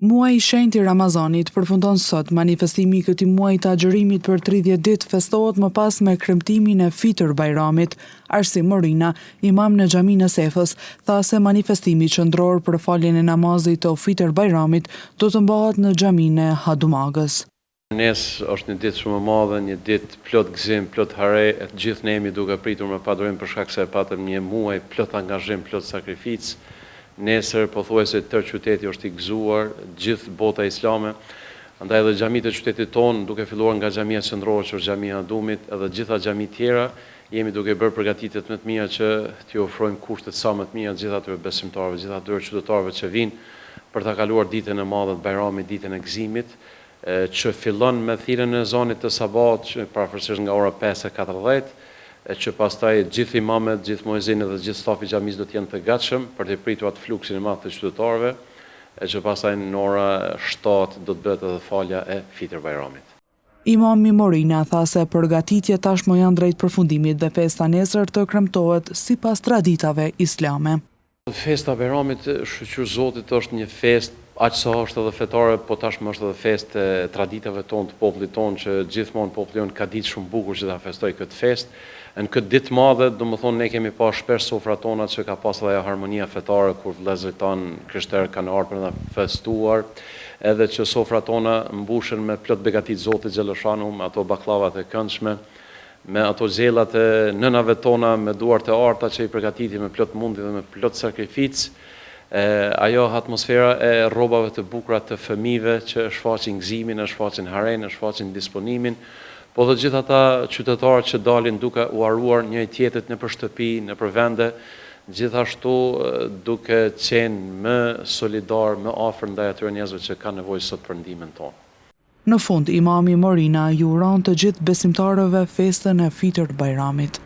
Muaji i shenjtë i Ramazanit përfundon sot. Manifestimi i këtij muaji të agjërimit për 30 ditë festohet më pas me kremtimin e Fitr Bajramit. Arsim Morina, imam në xhaminë e Sefës, tha se manifestimi qendror për faljen e namazit të Fitr Bajramit do të mbahet në xhaminë e Hadumagës. Nesër është një ditë shumë e madhe, një ditë plot gëzim, plot hare, e të gjithë ne jemi duke pritur me padurim për shkak se e patëm një muaj plot angazhim, plot sakrificë. Nesër pothuajse tërë qyteti është i gëzuar, gjithë bota islame, andaj edhe xhamitë e qytetit tonë, duke filluar nga xhamia qendrore që është xhamia e Hadumit, edhe gjitha xhamit tjera, jemi duke bërë përgatitjet më të mira që t'i ofrojmë kushtet sa më të mira gjithë atyre besimtarëve, gjithë atyre qytetarëve që vinë për ta kaluar ditën e madhe të Bajramit, ditën e gëzimit, që fillon me thirrjen e ezanit të sabat, që parafërsisht nga ora 5:40, që pastaj gjithë imamet, gjithë muezinët dhe gjithë stafi i xhamisë do të jenë të gatshëm për të pritur atë fluksin e madh të qytetarëve, që pastaj në ora 7 do të bëhet edhe falja e Fitr Bajramit. Imami Morina tha se përgatitjet tashmë janë drejt përfundimit dhe festa nesër të kremtohet sipas traditave islame. Festa e Bajramit, shëqyr Zotit, është një festë aq sa është edhe fetare, po tashmë është edhe festë e traditave tonë të popullit tonë, që gjithmonë populli jonë ka ditë shumë bukur që ta festojë këtë festë. Në këtë ditë madhe, domethënë ne kemi pas shpesh sofrat tona që ka pas edhe harmonia fetare kur vëllezërit tanë krishterë kanë ardhur për ta festuar, edhe që sofrat tona mbushen me plot begatit Zotit xhaleshanu, me ato baklavat e këndshme, me ato xhellat e nënave tona me duart e arta që i përgatiti me plot mundi dhe me plot sakrificë. Ajo atmosfera e rrobave të bukura të fëmijëve që shfaqin gëzimin, shfaqin haren, shfaqin disponimin, po dhe gjithë ata qytetarët që dalin duke u haruar njëri tjetrit nëpër shtëpi, nëpër vende, gjithashtu duke qenë më solidar, më afër ndaj atyre njerëzve që kanë nevojë sot për ndihmën tonë. Në fund, imami Morina ju uron të gjithë besimtarëve festën e Fitr Bajramit.